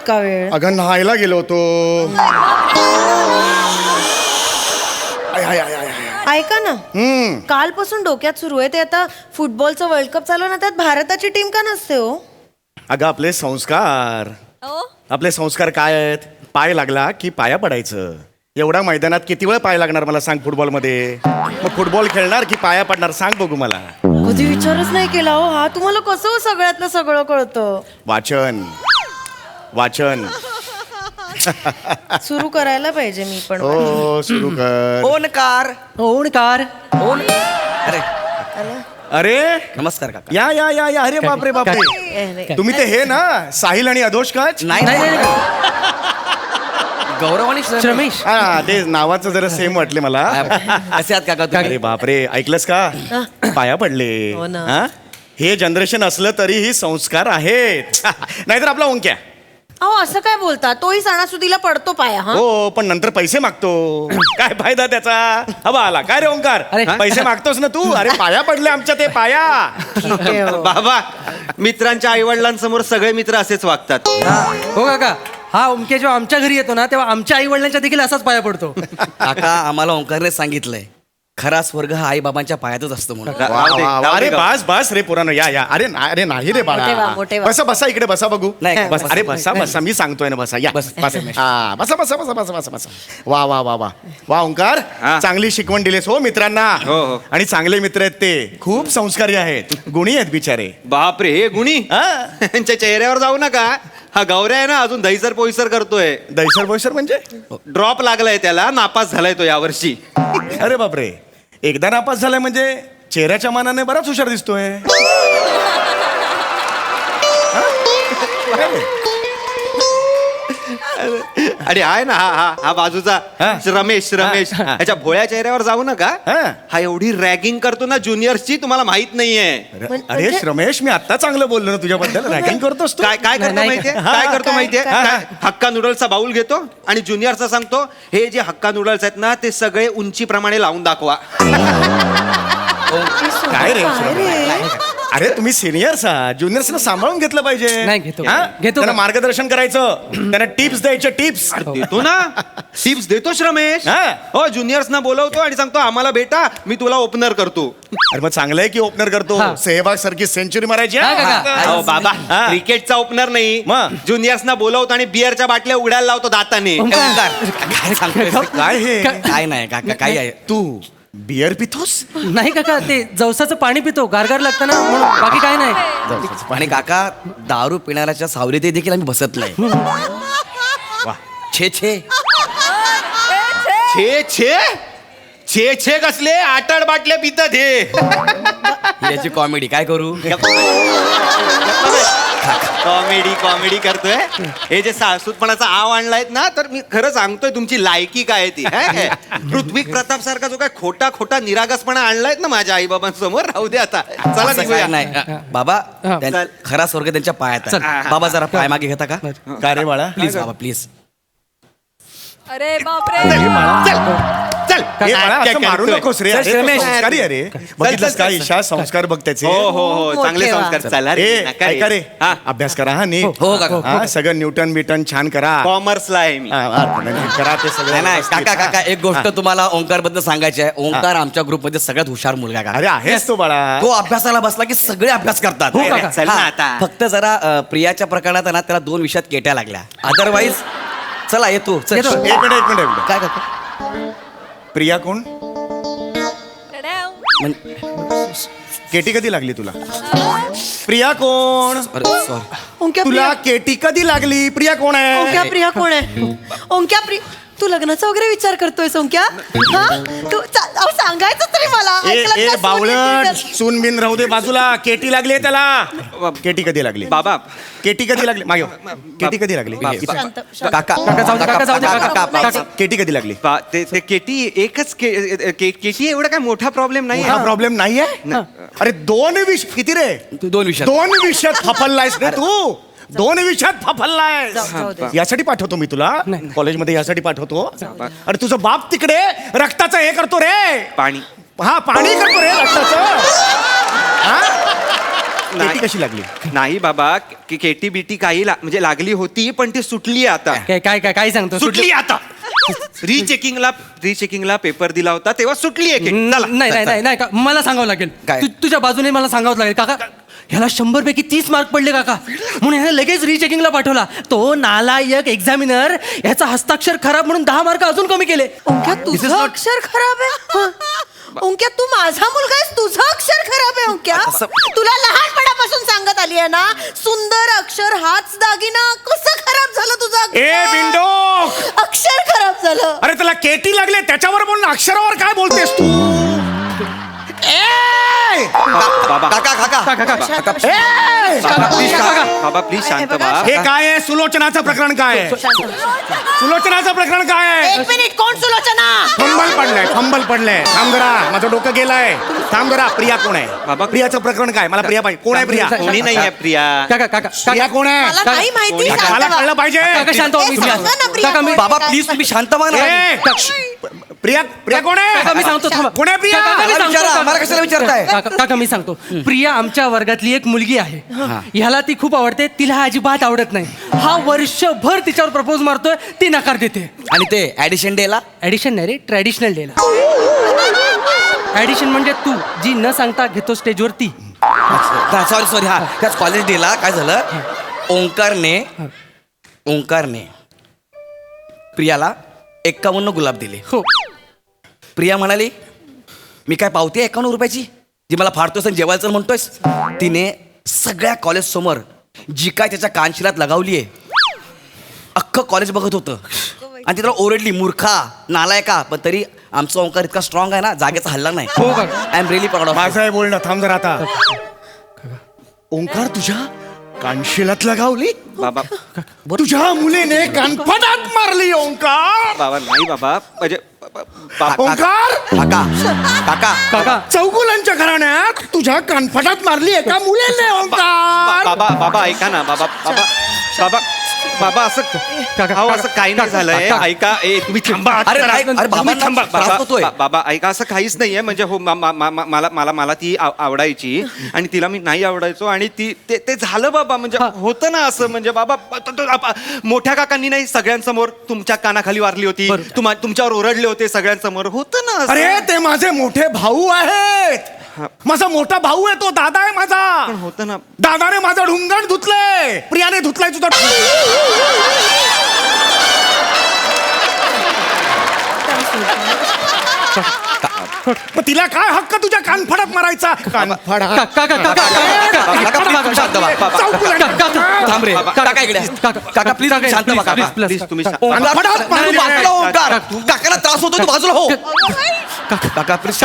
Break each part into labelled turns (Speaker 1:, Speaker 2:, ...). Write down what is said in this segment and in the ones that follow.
Speaker 1: इतका वेळ?
Speaker 2: अगं न्हायला गेलो होतो. I, I, I, I, I.
Speaker 1: ऐका ना, कालपासून डोक्यात सुरू आहे ते आता फुटबॉलचं वर्ल्ड कप चालू आहे ना, त्यात भारताची टीम का नसते हो?
Speaker 2: अगं आपले संस्कार, आपले संस्कार काय आहेत? पाय लागला की पाया पडायचं. एवढ्या मैदानात किती वेळ पाय लागणार मला सांग फुटबॉलमध्ये? मग फुटबॉल खेळणार की पाया पडणार सांग बघू मला.
Speaker 1: कधी विचारच नाही केला हो हा. तुम्हाला कसं सगळ्यातलं सगळं कळतं?
Speaker 2: वाचन वाचन.
Speaker 1: सुरू करायला पाहिजे मी पण.
Speaker 2: हो सुरू कर.
Speaker 3: ओणकार
Speaker 4: ओणकार.
Speaker 3: अरे
Speaker 2: अरे
Speaker 3: नमस्कार काका.
Speaker 2: या या या या. अरे बापरे बापरे. तुम्ही ते हे ना साहिल आणि अदोष काच?
Speaker 3: नाही नाही गौरव आणि
Speaker 4: श्रमेश.
Speaker 2: हा ते नावाचं जरा सेम वाटले मला.
Speaker 3: कसे आहात काका तुम्ही?
Speaker 2: अरे बापरे ऐकलंस का? पाया पडले.
Speaker 1: हो ना.
Speaker 2: हा? हे जनरेशन असलं तरीही संस्कार आहेत. नाहीतर आपला ओंक्या.
Speaker 1: अहो असं काय बोलता? तोही सणासुदीला पडतो पाया. हा
Speaker 2: हो पण नंतर पैसे मागतो. काय फायदा त्याचा? हवा आला काय रे ओंकार?
Speaker 4: अरे.
Speaker 2: पैसे मागतोस ना तू. अरे पाया पडले आमच्या ते पाया.
Speaker 1: ठीक आहे हो.
Speaker 5: बाबा मित्रांच्या आईवडिलांसमोर सगळे मित्र असेच वागतात.
Speaker 4: हो काका, हा ओमके जेव्हा आमच्या घरी येतो ना तेव्हा आमच्या आई वडिलांच्या देखील असाच पाया पडतो.
Speaker 3: काका आम्हाला ओंकारने सांगितलंय खरा स्वर्ग हा आई बाबांच्या पायातच असतो म्हणून.
Speaker 2: वा, वा, वा. अरे बस बस रे पुराण या या. अरे अरे नाही रे
Speaker 1: मोठे वा,
Speaker 2: बाळा.
Speaker 1: मोठे वा.
Speaker 2: बसा बसा इकडे बसा बघू.
Speaker 3: नाही,
Speaker 2: बस.
Speaker 3: बस.
Speaker 2: अरे बसा बसा मी सांगतोय ना बसा या.
Speaker 3: बस,
Speaker 2: बस हा बसा बसा बसा बसा बसा बसा. वा वा वा वा वा ओंकार
Speaker 5: हा.
Speaker 2: चांगली शिकवण दिलीस हो मित्रांना.
Speaker 5: हो, हो.
Speaker 2: आणि चांगले मित्र आहेत ते. खूप संस्कारी आहेत. गुणी आहेत बिचारे.
Speaker 5: बापरे हे गुणी
Speaker 2: हा?
Speaker 5: त्यांच्या चेहऱ्यावर जाऊ नका. हा गौऱ्या आहे ना अजून दहीसर पोईसर करतोय.
Speaker 2: दैसर बोईसर म्हणजे?
Speaker 5: ड्रॉप लागलाय त्याला, नापास झालाय तो यावर्षी.
Speaker 2: अरे बापरे. एकदा नापास झालाय म्हणजे चेहऱ्याच्या मानाने बराच हुशार दिसतोय.
Speaker 5: अरे आहे ना हा हा हा बाजूचा
Speaker 2: हा.
Speaker 5: रमेश रमेश
Speaker 2: हा, हा.
Speaker 5: ह्याच्या भोळ्या चेहऱ्यावर जाऊ नका.
Speaker 2: हा.
Speaker 5: हा एवढी रॅगिंग करतो ना ज्युनियर्सची तुम्हाला माहित नाहीये.
Speaker 2: अरे रमेश मी आता चांगलं बोललो ना तुझ्याबद्दल. रॅगिंग करतोस तू?
Speaker 5: काय काय करतो
Speaker 4: नाही,
Speaker 5: माहितीये?
Speaker 2: हा,
Speaker 5: काय करतो
Speaker 1: काय-
Speaker 5: माहितीये?
Speaker 1: काय-
Speaker 5: काय? हक्का नूडल्सचा बाउल घेतो आणि ज्युनियरचा सांगतो हे जे हक्का नूडल्स आहेत ना ते सगळे उंचीप्रमाणे लावून दाखवा.
Speaker 2: काय रे
Speaker 1: काय रे?
Speaker 2: अरे तुम्ही सिनियर्स आहात. ज्युनियर्सना सांभाळून घेतलं पाहिजे.
Speaker 4: नाही, घेतो.
Speaker 2: हा?
Speaker 4: घेतो
Speaker 2: त्यांना
Speaker 4: का?
Speaker 2: मार्गदर्शन करायचं. त्यांना टिप्स द्यायचे टिप्स.
Speaker 5: देतो ना टिप्स देतोच रमेश.
Speaker 2: हा.
Speaker 5: हो ज्युनियर्सना बोलवतो आणि सांगतो आम्हाला भेटा मी तुला ओपनर करतो.
Speaker 2: अरे मग चांगलं आहे की ओपनर करतो.
Speaker 4: हा.
Speaker 2: सेहवाग सारखी सेंचुरी मारायची
Speaker 4: हा,
Speaker 2: हा?
Speaker 4: काका.
Speaker 5: अहो बाबा
Speaker 2: हा.
Speaker 5: क्रिकेटचा ओपनर नाही
Speaker 2: मग?
Speaker 5: ज्युनियर्सना बोलवतो आणि बिअरच्या बाटल्या उघडायला लावतो दाताने.
Speaker 4: ओंकार.
Speaker 3: काय सांगतोय?
Speaker 2: काय हे?
Speaker 3: काय नाही काका काय आहे?
Speaker 2: तू बियर पितोस?
Speaker 4: नाही काका, ते जवसाचं पाणी पितो, गारगार लागतं ना म्हणून, बाकी काय नाही.
Speaker 3: आणि काका दारू पिणाऱ्याच्या सावलीत देखील आम्ही बसत नाही. छे छे
Speaker 5: छे छे छे छे कसले 8-8 बाटल्या पितात हे.
Speaker 3: याची कॉमेडी काय करू?
Speaker 5: कॉमेडी कॉमेडी करतोय. हे जे सासूतपणाचा आव आणलायत ना तर मी खरं सांगतोय तुमची लायकी काय आहे ती. पृथ्वी प्रताप सारखा जो काय खोटा खोटा निरागसपणा आणलायत ना माझ्या आई बाबांसमोर राहू दे आता. चला
Speaker 3: असं
Speaker 5: निघूया.
Speaker 3: काय नाही बाबा, खरा स्वर्ग त्यांच्या पायात आहे. बाबा जरा पाय मागे घेता का?
Speaker 2: का रे बाळा?
Speaker 3: प्लीज बाबा प्लीज.
Speaker 6: अरे बापरे.
Speaker 5: चल
Speaker 2: हे बाळा,
Speaker 5: काय
Speaker 2: असं मारू
Speaker 5: करतोय?
Speaker 2: नकोस रे.
Speaker 5: चल,
Speaker 2: अरे, तो
Speaker 5: रमेश.
Speaker 2: संस्कारी आहे रे. बघितलंस का ईशा संस्कार बघ त्याचे.
Speaker 5: हो हो हो
Speaker 1: मोठे
Speaker 5: चांगले
Speaker 1: वा.
Speaker 5: संस्कार. चला रे,
Speaker 2: ए
Speaker 5: नका
Speaker 2: ऐका रे
Speaker 5: हा.
Speaker 2: अभ्यास करा हा नीट.
Speaker 3: हो काका.
Speaker 2: हा, सगळं न्यूटन बिटन छान करा.
Speaker 5: कॉमर्सला आहे मी.
Speaker 2: हा, हा, नीट करा ते सगळं
Speaker 3: नाही नाही
Speaker 2: व्यवस्थित.
Speaker 3: काका काका एक गोष्ट
Speaker 2: हा.
Speaker 3: तुम्हाला ओंकार बद्दल सांगायची आहे. ओंकार आमच्या ग्रुपमध्ये सगळ्यात हुशार मुलगा आहे,
Speaker 2: अरे
Speaker 3: काका.
Speaker 2: आहेस तो बाळा.
Speaker 3: तो अभ्यासाला बसला की सगळे अभ्यास करतात.
Speaker 4: हो, काका.
Speaker 5: चल ना
Speaker 3: हा,
Speaker 5: आता.
Speaker 3: फक्त जरा प्रियाच्या प्रकरणात आहे ना त्याला 2 विषयात केट्या लागल्या. अदरवाईज चला येतो चल.
Speaker 4: येतो.
Speaker 2: एक मिनिट
Speaker 3: काय काका?
Speaker 2: प्रिया कोण?
Speaker 3: म्हण-
Speaker 2: केटी कधी लागली तुला? प्रिया कोण?
Speaker 3: अरे सॉरी.
Speaker 1: ओंक्या
Speaker 2: तुला
Speaker 1: प्रिया.
Speaker 2: केटी कधी लागली? प्रिया कोण
Speaker 1: ओंक्या
Speaker 2: आहे?
Speaker 1: प्रिया कोण आहे? ओंक्या प्रिया. तू लग्नाचा वगैरे विचार करतोय ओंक्या? हा तू अहो, सांगायचं तरी मला. ऐकलं
Speaker 2: ए
Speaker 1: का?
Speaker 2: बावळट सून बिन राहू दे बाजूला. केटी लागली आहे त्याला. केटी कधी लागली?
Speaker 5: बाबा
Speaker 2: केटी कधी लागली? मागे केटी कधी लागली?
Speaker 1: शांत, शांत.
Speaker 3: काका
Speaker 4: काका जाऊ दे, काका जाऊ दे, काका.
Speaker 3: काका.
Speaker 2: केटी कधी लागली?
Speaker 5: ते केटी एकच केटी एवढा काय मोठा प्रॉब्लेम नाही.
Speaker 2: मोठा प्रॉब्लेम नाहीये. अरे 2 विषय किती रे?
Speaker 3: 2 विषयात
Speaker 2: 2 विषयात फफललायस रे तू. 2 विषयात फफललायस.
Speaker 1: जाऊ दे.
Speaker 2: यासाठी पाठवतो मी तुला कॉलेजमध्ये. यासाठी पाठवतो. अरे तुझं बाप तिकडे रक्ताचं हे करतो रे.
Speaker 5: पाणी
Speaker 2: हा पाणी करतो रे रक्ताचं. हा? केटी कशी लागली
Speaker 5: नाही बाबा केटी बिटी काही म्हणजे लागली होती पण ती सुटली आता.
Speaker 4: काय काय काय काय सांगतो
Speaker 5: सुटली आता. रिचेकिंगला पेपर दिला होता तेव्हा सुटली आहे केटी. चला.
Speaker 4: नाही नाही नाही नाही का मला सांगावं लागेल
Speaker 3: काय?
Speaker 4: तुझ्या बाजूने मला सांगावं लागेल काका ह्याला 100 पैकी 30 मार्क पडले काका म्हणून ह्याला लगेच रिचेकिंगला पाठवला. तो नालायक एक्झामिनर ह्याचा हस्ताक्षर खराब म्हणून 10 मार्क अजून कमी केले.
Speaker 1: ओंक्या तुझं अक्षर खराब आहे. ओंक्या तू माझा मुलगा आहेस, तुझं अक्षर खराब आहे. ओंक्या तुला लहानपणापासून सांगत आली आहे ना, सुंदर अक्षर हाच दागिना. कसं खराब झालं तुझं
Speaker 2: ए
Speaker 1: अक्षर?
Speaker 2: बिंडो,
Speaker 1: अक्षर खराब झालं.
Speaker 2: अरे त्याला केटी लागले त्याच्यावर बोल ना, अक्षरावर काय बोलतेस तू? ए!
Speaker 5: बाबा
Speaker 3: काका काका
Speaker 2: ए!
Speaker 5: बाबा प्लीज शांत
Speaker 1: बघा,
Speaker 5: व्हा.
Speaker 2: हे काय आहे? सुलोचनाचं प्रकरण काय आहे? सुलोचनाचं प्रकरण काय आहे?
Speaker 1: एक मिनिट, कोण सुलोचना?
Speaker 2: फंबल पडलंय. थांब जरा, माझं डोकं गेलंय. थांब जरा. प्रिया कोण आहे
Speaker 5: बाबा.
Speaker 2: प्रियाचं प्रकरण काय? मला प्रिया पाहिजे. कोण आहे प्रिया?
Speaker 5: कोणी नाही आहे प्रिया.
Speaker 4: काका काका
Speaker 2: प्रिया कोण आहे?
Speaker 1: मला नाही माहिती.
Speaker 2: काका,
Speaker 1: शांत
Speaker 2: मला
Speaker 1: व्हा.
Speaker 2: कळलं पाहिजे.
Speaker 4: काका शांत व्हा,
Speaker 1: ए,
Speaker 4: मी
Speaker 1: सांगा ना प्रिया
Speaker 4: काका, मी-
Speaker 1: कोण?
Speaker 3: बाबा प्लीज तुम्ही शांत व्हा ना.
Speaker 2: ए, प्रिया प्रिया कोण
Speaker 4: काका मी
Speaker 2: आहे?
Speaker 4: सांगतो थांबा.
Speaker 2: कोण आहे प्रिया?
Speaker 4: काका, मी
Speaker 3: मला
Speaker 4: सांगतो,
Speaker 3: विचारा,
Speaker 4: काका.
Speaker 3: मला कशाला विचारताय?
Speaker 4: काका मी सांगतो प्रिया आमच्या वर्गातली एक मुलगी आहे. ह्याला ती खूप आवडते, तिला अजिबात आवडत नाही. हा वर्षभर तिच्यावर प्रपोज मारतोय, ती नकार देते.
Speaker 3: आणि ते ऍडिशन डेला
Speaker 4: ऍडिशन नाही रे, ट्रॅडिशनल डेला. ऍडिशन म्हणजे तू जी न सांगता घेतो स्टेजवरती.
Speaker 3: सॉरी हा त्याच कॉलेज डेला काय झालं, ओंकारने प्रियाला 51 गुलाब दिले.
Speaker 4: हो
Speaker 3: प्रिया म्हणाली मी काय पावती 51 रुपयाची जी मला फाडतोस आणि जेवायचं म्हणतोयस. तिने सगळ्या कॉलेज समोर जी काय त्याच्या कानशिलात लगावलीये. अख्खं कॉलेज बघत होतं आणि ती त्याला ओरडली मूर्खा नालायका. पण तरी आमचा ओंकार इतका स्ट्रॉंग आहे ना, जागेचा हल्ला नाही.
Speaker 4: हो का?
Speaker 3: I am really proud of.
Speaker 2: माझं आहे बोलणं. थांब जरा आता. ओंकार तुझ्या कानशिलात लगावली?
Speaker 5: बाबा
Speaker 2: तुझ्या मुलीने कानफटात मारली ओंकार.
Speaker 5: बाबा नाही बाबा म्हणजे बाबा
Speaker 2: ओंकार,
Speaker 3: काका
Speaker 4: काका
Speaker 2: चौगुलांच्या घराण्यात तुझ्या कानफटात मारली एका मुलीने ओंकार.
Speaker 5: बाबा बाबा ऐका ना बाबा बाबा बाबा बाबा असं अहो, असं काही नाही झालंय. ऐका तुम्ही थांबा.
Speaker 3: अरे नाही, अरे बाबा
Speaker 5: तुम्ही थांबा.
Speaker 3: त्रास होतोय.
Speaker 5: बाबा ऐका असं काहीच नाहीये. म्हणजे हो मला ती आवडायची आणि तिला मी नाही आवडायचो आणि ती ते झालं बाबा. म्हणजे होतं ना असं. म्हणजे बाबा मोठ्या काकांनी नाही सगळ्यांसमोर तुमच्या कानाखाली वारली होती, तुमच्यावर ओरडले होते सगळ्यांसमोर. होतं ना असं.
Speaker 2: अरे ते माझे मोठे भाऊ आहेत. माझा मोठा भाऊ आहे तो. दादा आहे माझा.
Speaker 5: होतं ना.
Speaker 2: दादाने माझं ढुंगण धुतलंय. प्रियाने धुतलाय तुझा. मग तिला काय हक्क तुझ्या कानफडात मारायचा? कानफडा
Speaker 3: थांब रे काका इकडे. काका प्लीज शांत व्हा काका.
Speaker 5: प्लीज तुम्ही
Speaker 2: कानफडात
Speaker 3: तू बाजूला हो, ओंकार. काकाला त्रास होतो तू बाजूला हो. काका प्लीज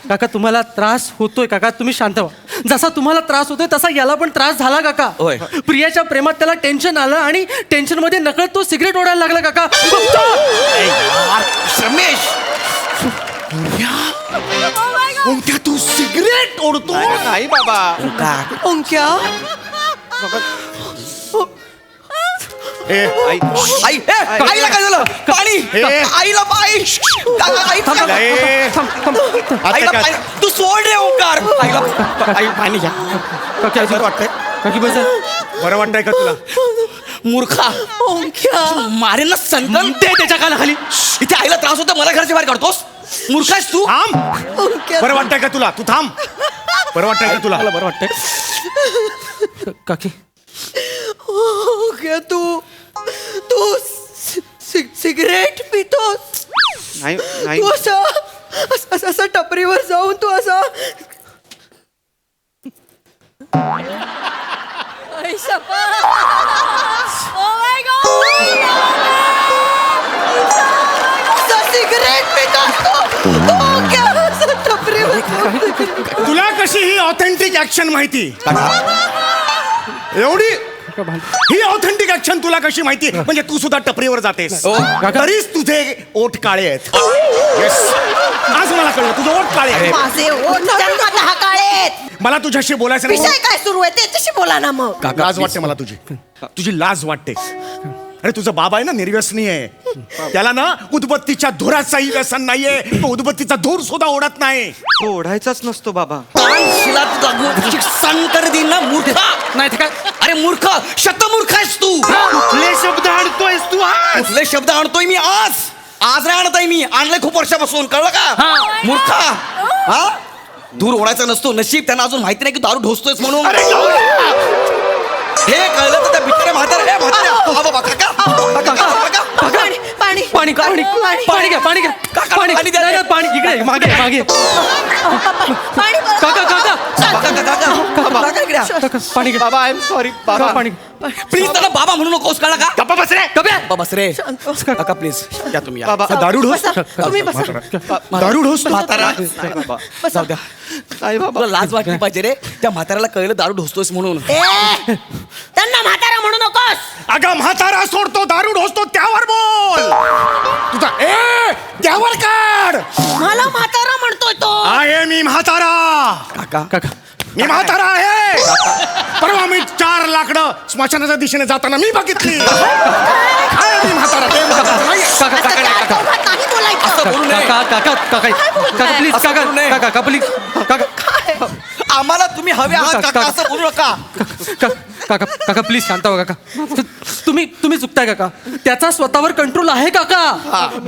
Speaker 4: काका तुम्हाला त्रास होतोय काका, तुम्ही शांत व्हा. जसा तुम्हाला त्रास होतोय तसा याला पण त्रास झाला काका.
Speaker 3: होय.
Speaker 4: प्रियाच्या प्रेमात त्याला टेन्शन आलं आणि टेन्शन मध्ये नकळत तो सिगरेट ओढायला लागला काका.
Speaker 3: रमेश
Speaker 2: ओंक्या तू सिगरेट ओढतो?
Speaker 5: नाही बाबा.
Speaker 1: ओंक्या
Speaker 2: ए,
Speaker 5: आई
Speaker 3: आई आईला काय झालं? पाणी आईला पाणी. आई
Speaker 4: थांब,
Speaker 2: ए,
Speaker 3: आईला
Speaker 2: आता
Speaker 3: पाणी.
Speaker 2: काय?
Speaker 3: तू सोड रे ओंकार. आईला आई पाणी घ्या.
Speaker 4: काकी अजून वाटतंय काकी बस
Speaker 2: बरं वाटतंय का तुला?
Speaker 3: मूर्खा
Speaker 1: ओंक्या
Speaker 3: मारेन ना सनगन
Speaker 4: ते त्याच्या कानाखाली.
Speaker 3: इथे आईला त्रास होतो मला घराच्या बाहेर काढतोस. मूर्खास तू.
Speaker 2: थांब.
Speaker 1: ओंक्या
Speaker 2: बरं वाटतंय का तुला? तू थांब. बरं वाटतंय का तुला?
Speaker 4: मला बरं वाटतंय काकी.
Speaker 1: ओंक्या तू सिगरेट पितोस?
Speaker 5: नाही नाही
Speaker 1: तू असं टपरीवर जाऊन तू असं सिगरेट पितोस तू? ओंक्या, असं टपरीवर जाऊन
Speaker 2: तुला कशी ही ऑथेंटिक ऍक्शन माहिती? एवढी ही ऑथेंटिक ऍक्शन तुला कशी माहिती? म्हणजे तू सुद्धा टपरीवर जातेस तरीच तुझे ओठ काळे आहेत. Yes. आज मला कळलं तुझं ओठ काळे आहे.
Speaker 1: माझे ओठ जन्मात हाकाळेत.
Speaker 2: मला तुझ्याशी बोलायचं नाही.
Speaker 1: विषय काय सुरू आहे त्याच्याशी बोला ना मग.
Speaker 2: लाज वाटते मला तुझी लाज वाटते. अरे तुझं बाबा आहे ना निर्व्यसनी आहे. त्याला ना उदबत्तीच्या धुराचाही व्यसन नाहीये. तो उदबत्तीचा धूर सुद्धा ओढत नाही.
Speaker 5: तो ओढायचाच नसतो बाबा.
Speaker 3: कानशिलात लागू शिक्षण कर दिन ना मूर्खा.
Speaker 4: नाही ते काय
Speaker 3: अरे मूर्ख, शतमूर्ख आहेस तू.
Speaker 5: कुठले शब्द आणतोयस तू आज?
Speaker 3: कुठले शब्द आणतोय मी आज नाही आणत आहे मी. आणलंय खूप वर्षापासून, कळलं का? मूर्खा. हा दूर ओढायचा नसतो. नशीब त्यांना अजून माहिती नाही की दारू ढोसतोयस म्हणून. हे कळलं तर त्या बिचाऱ्या म्हाताऱ्या बाबा काका
Speaker 1: पाणी पाणी
Speaker 4: पाणी पाणी पाणी घ्या पाणी घ्या पाणी
Speaker 3: पाणी द्या.
Speaker 4: नाही, नाही, पाणी इकडे मागे मागे
Speaker 1: पाणी
Speaker 4: काका काका काका पाणी घ्या
Speaker 5: बाबा आय एम सॉरी
Speaker 4: काका,
Speaker 5: बाबा.
Speaker 4: पाणी
Speaker 3: प्लीज त्याला बाबा म्हणू नकोस, कळलं का?
Speaker 5: गप्पा बस रे.
Speaker 3: बाबा बस रे काका प्लीज या तुम्ही या.
Speaker 5: बाबा
Speaker 2: दारू ढोस
Speaker 1: बसा, तुम्ही बसा.
Speaker 2: दारू ढोस
Speaker 3: म्हातारा
Speaker 5: नाही बाबा.
Speaker 3: जाऊ द्या.
Speaker 5: नाही बाबा.
Speaker 3: तुला लाज वाटली पाहिजे रे. त्या म्हाताऱ्याला कळलं दारू ढोसतोस म्हणून.
Speaker 1: ए, त्यांना म्हातारा म्हणू नकोस.
Speaker 2: अगं म्हातारा सोडतो दारू ढोसतो त्यावर बोल. तुझा त्यावर काढ.
Speaker 1: मला म्हातारा म्हणतोय तो.
Speaker 2: आहे मी म्हातारा.
Speaker 4: काका
Speaker 2: मी म्हातारा आहे. परवा मी 4 लाकडं स्मशानाच्या दिशेने जाताना मी बघितली. आहे मी म्हातारा. ते म्हातारा नाहीये.
Speaker 4: काका
Speaker 1: असं
Speaker 4: काका
Speaker 1: त्या
Speaker 4: काका
Speaker 1: दोघात नाही बोलायचं.
Speaker 3: असं बोलू नये.
Speaker 4: काका काका काका काका प्लीज काका काका काका प्लीज काका
Speaker 3: आम्हाला तुम्ही हवे आहात काका, असं बोलू नका.
Speaker 4: काका काका प्लीज शांत व्हा काका. तुम्ही चुकताय काका. त्याचा स्वतःवर कंट्रोल आहे काका.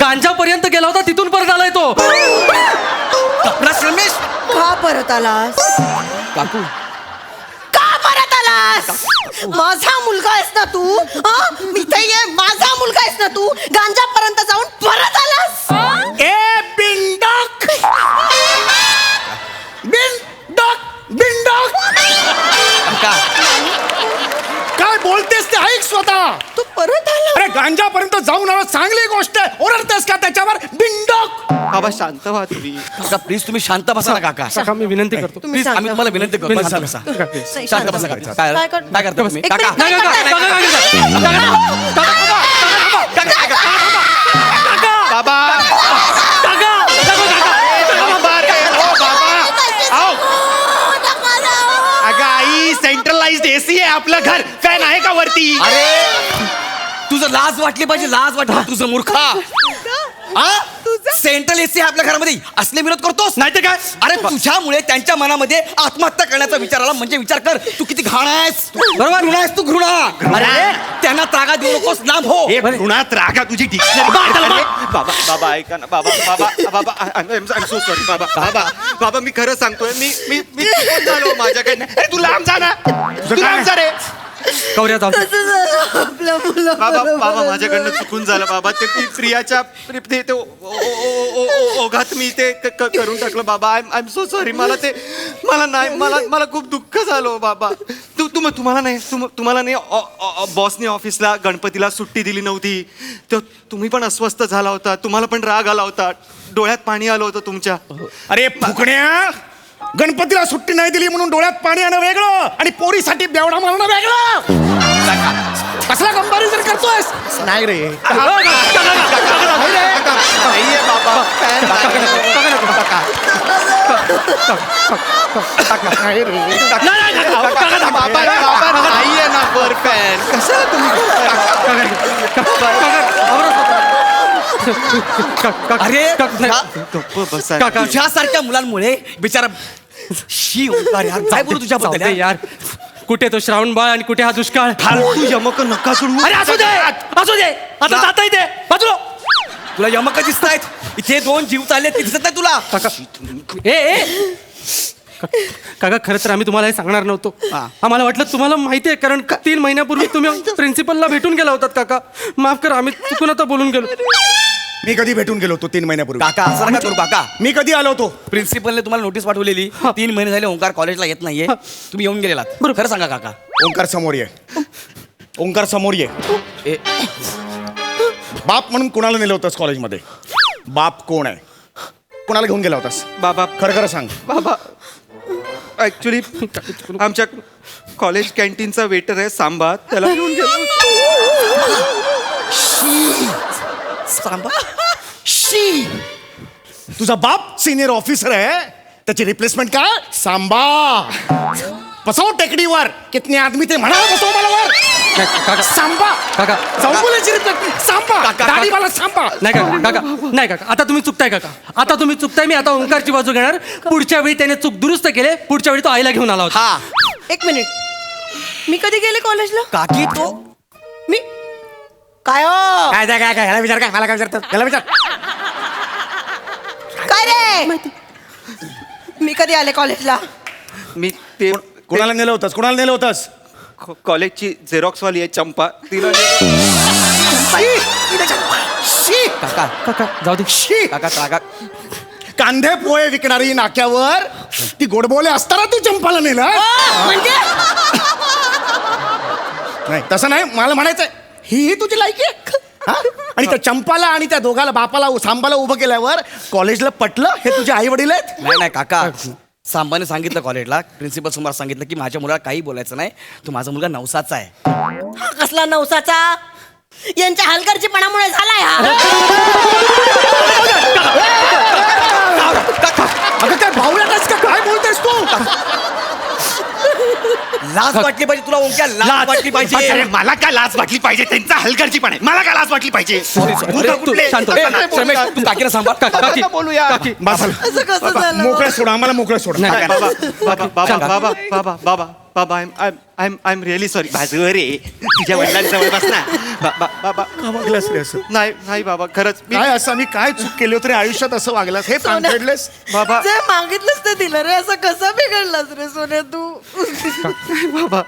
Speaker 4: गांजापर्यंत गेला होता, तिथून परत आलाय तो.
Speaker 3: कपडा रमेश
Speaker 1: का परत आलास?
Speaker 3: काकू
Speaker 1: का परत आलास? माझा मुलगा आहेस ना तू? हा? मी इथे ये, माझा मुलगा आहेस ना तू? गांजापर्यंत जाऊन परत आलास?
Speaker 2: ए बिंडॉक बिंडॉक
Speaker 3: काका
Speaker 2: काय बोलतेस ते ऐक स्वतः.
Speaker 1: तू परत आला?
Speaker 2: अरे गांजापर्यंत जाऊन आला, चांगली गोष्ट आहे. ओरडतेस का त्याच्यावर? बिंडॉक.
Speaker 5: बाबा शांत व्हा तुम्ही.
Speaker 3: काका प्लीज तुम्ही शांत बसा ना काका.
Speaker 4: काका मी विनंती करतो.
Speaker 1: तुम्ही
Speaker 3: प्लीज आम्ही
Speaker 1: सांगा.
Speaker 3: तुम्हाला विनंती करतो.
Speaker 4: विनंती
Speaker 3: शांत बसा.
Speaker 1: नाही,
Speaker 3: शांत बसा काका. काय
Speaker 1: काय
Speaker 3: काय करता तुम्ही?
Speaker 1: एक
Speaker 3: काका
Speaker 1: मिनिट,
Speaker 5: बाबा बाबा रे. ओ बाबा. आओ. अगं आई, सेंट्रलाइज्ड एसी आहे आपलं घर. फॅन आहे का वरती?
Speaker 3: अरे तुझं लाज वाटली पाहिजे. लाज वाटली तुझं मूर्खा. सेंट्रल एसी आपल्या घरामध्ये असले विरोध करतोस.
Speaker 4: नाही ते काय.
Speaker 3: अरे तुझ्यामुळे त्यांच्या मनामध्ये आत्महत्या करण्याचा विचार आला. म्हणजे विचार कर तू किती घाण आहेस. बरोबर घृणा आहेस तू. घृणा. अरे त्यांना त्रागा देऊ नकोस. लांब हो.
Speaker 5: हे ऋणात रागा तुझी डिक्शनरी. बाबा बाबा ऐका ना. बाबा बाबा बाबा आय एम सो सॉरी बाबा. बाबा बाबा मी खरं सांगतोय. मी मी मी चुकून झालो माझ्याकडनं. अरे तू लांब जा ना. तू लांब जा रे.
Speaker 4: कवऱ्या जाऊ
Speaker 1: तसं झालं आपल्या
Speaker 5: बाबा
Speaker 1: मुलाबरोबर.
Speaker 5: बाबा माझ्याकडनं चुकून झालं बाबा. ते प्रियाच्या ते ओघात मी ते करून टाकलं बाबा. I am so sorry. मला नाही मला खूप दुःख झालं बाबा. तुम्हाला नाही बॉसने ऑफिसला गणपतीला सुट्टी दिली नव्हती. तर तुम्ही पण अस्वस्थ झाला होता. तुम्हाला पण राग आला होता. डोळ्यात पाणी आलं होतं तुमच्या.
Speaker 2: अरे फुकण्या, गणपतीला सुट्टी नाही दिली म्हणून डोळ्यात पाणी आणणं वेगळं आणि पोरीसाठी बेवडा मारणं वेगळं. कसला कंपॅरिझन करतोयस? नाही रे.
Speaker 5: नाहीये बाबा. बाबा नाहीये ना वर फॅन. कशाला
Speaker 3: अरे
Speaker 5: तुम्ही बसा.
Speaker 3: तुझ्यासारख्या मुलांमुळे बिचारा शी ओंकार यार. काय बोलू तुझ्याबद्दल
Speaker 4: दे यार. कुठे तो श्रावण बाळ आणि कुठे हा दुष्काळ.
Speaker 5: फालतू यमक नका सोडू.
Speaker 4: अरे असू दे असू दे. आता जाता येते बाजूला.
Speaker 3: तुला यमक दिसत आहेत. इथे 2 जीव चालले ते दिसत नाही तुला.
Speaker 4: काका ए काका खरं तर आम्ही तुम्हाला हे सांगणार नव्हतो. आम्हाला वाटलं तुम्हाला माहिती आहे, कारण 3 महिन्यापूर्वी तुम्ही प्रिन्सिपलला भेटून गेला होतात. काका माफ करा, आम्ही चुकून आता बोलून गेलो.
Speaker 2: मी कधी भेटून गेलो होतो 3 महिन्यापूर्वी?
Speaker 3: काका असं नका करू काका.
Speaker 2: मी कधी आलो होतो?
Speaker 3: प्रिन्सिपलने तुम्हाला नोटीस पाठवलेली. 3 महिने झाले ओंकार कॉलेजला येत नाहीये. तुम्ही येऊन गेलेलात. खरं सांगा काका.
Speaker 2: ओंकार समोर ये. ओंकार समोर ये. बाप म्हणून कुणाला नेलं होतंस कॉलेजमध्ये? बाप कोण आहे? कुणाला घेऊन गेला होतास?
Speaker 5: बाबा
Speaker 2: खरं खरं सांग.
Speaker 5: बाबा ऍक्च्युली आमच्या कॉलेज कॅन्टीनचा वेटर आहे सांबा. त्याला घेऊन गेलो.
Speaker 3: शी.
Speaker 2: तुझा बाप सिनियर ऑफिसर आहे, त्याची रिप्लेसमेंट काय? सांबा. बसव टेकडीवर कितने आदमी ते म्हणा बसव मला वर
Speaker 4: काका
Speaker 2: सांबा
Speaker 4: काका
Speaker 2: चौगुल्याची रिप्लेट सांबा गाडीवाला सांबा
Speaker 4: नाही काका काका नाही काका आता तुम्ही चुकताय काका आता तुम्ही चुकताय. मी आता ओंकारची बाजू घेणार. पुढच्या वेळी त्याने चूक दुरुस्त केले. पुढच्या वेळी तो आईला घेऊन आला होता.
Speaker 1: एक मिनिट, मी कधी गेले कॉलेजला?
Speaker 3: काकी तो
Speaker 1: मी काय हो
Speaker 2: काय काय काय ह्याला विचार काय मला काय विचारतात ह्याला विचार
Speaker 1: काय रे मी कधी आले कॉलेजला?
Speaker 5: मी ते
Speaker 2: कुणाला नेलं होतंस
Speaker 5: कॉलेजची झेरॉक्स वाली आहे चंपा तिला
Speaker 3: काका
Speaker 4: काका जाऊ दे.
Speaker 2: शी
Speaker 3: काका काका
Speaker 2: कांदे पोहे विकणारी नाक्यावर ती गोडबोले असताना तू चंपाला नेलं
Speaker 1: म्हणजे
Speaker 2: नाही तसं नाही मला म्हणायचंय ही तुझी लायकी आहे हा? आणि त्या चंपाला आणि त्या दोघाला बापाला सांबाला उभं केल्यावर कॉलेजला पटलं हे तुझे आई वडील आहेत.
Speaker 3: नाही नाही काका सांबाने सांगितलं कॉलेजला प्रिन्सिपल समोर सांगितलं की माझ्या मुलाला काही बोलायचं नाही. तो माझा मुलगा नवसाचा आहे.
Speaker 1: हा कसला नवसाचा? यांच्या हलगर्जीपणामुळे झालाय हा.
Speaker 2: अगं काय भावल्यास का काय बोलतेस तू
Speaker 3: लाज वाटली पाहिजे तुला ओंक्या लाज वाटली
Speaker 5: अरे
Speaker 3: पाहिजे.
Speaker 5: मला काय लाज वाटली पाहिजे त्यांचा हलगर्जीपणा आहे मला काय लाज वाटली पाहिजे
Speaker 3: अरे, तू शांत हो. रमेश, तू काकीला सांभाळ.
Speaker 4: काकी
Speaker 5: बोलूया
Speaker 4: काकी
Speaker 2: बस झालं.
Speaker 1: असं कसं झालं?
Speaker 2: मोकळं सोडा आम्हाला मोकळं सोडा
Speaker 4: नाही.
Speaker 5: बाबा बाबा बाबा बाबा बाबा बाबा आय एम रिअली सॉरी भाजवर रे तुझ्या वडिलांजवळ बस ना बाबा
Speaker 2: का वागलास रे असं
Speaker 5: नाही बाबा खरंच मी
Speaker 2: काय असं मी काय चूक केली होती रे आयुष्यात असं वागलास हे पांघडलेस
Speaker 5: बाबा
Speaker 1: जे मागितलंच ते दिलं रे. असं कसं बिघडलास रे सोन्या तू?
Speaker 5: बाबा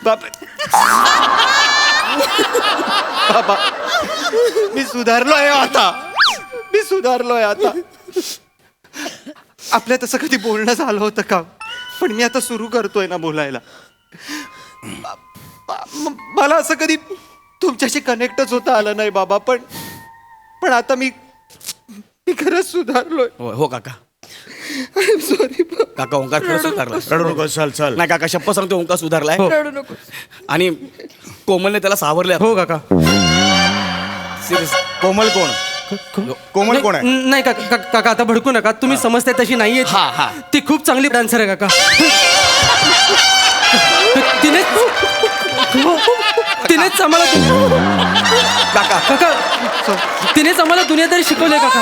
Speaker 5: बाबा बाबा मी सुधारलोय आता आपल्या तसं कधी बोलणं झालं होतं का? पण मी आता सुरू करतोय ना बोलायला. मला असं कधी तुमच्याशी कनेक्टच होता आलं नाही बाबा. पण आता मी खरंच सुधारलोय.
Speaker 3: हो काका
Speaker 5: सॉरी
Speaker 3: काका ओंकार खरं सुधारला.
Speaker 2: रडू नको चल
Speaker 3: नाही काका शप्प सांगतो ओंकार सुधारलाय.
Speaker 1: रडू नको.
Speaker 3: आणि कोमलने त्याला सावरले.
Speaker 4: हो काका.
Speaker 3: सिरियस
Speaker 2: कोमल कोण आहे
Speaker 4: नाही काका काका आता भडकू नका. तुम्ही समजताय तशी नाहीये ती.
Speaker 3: हा, हा.
Speaker 4: ती खूप चांगली डान्सर आहे काका. तिनेच आम्हाला
Speaker 3: काका
Speaker 4: काका तिनेच आम्हाला दुनियादारी शिकवले काका.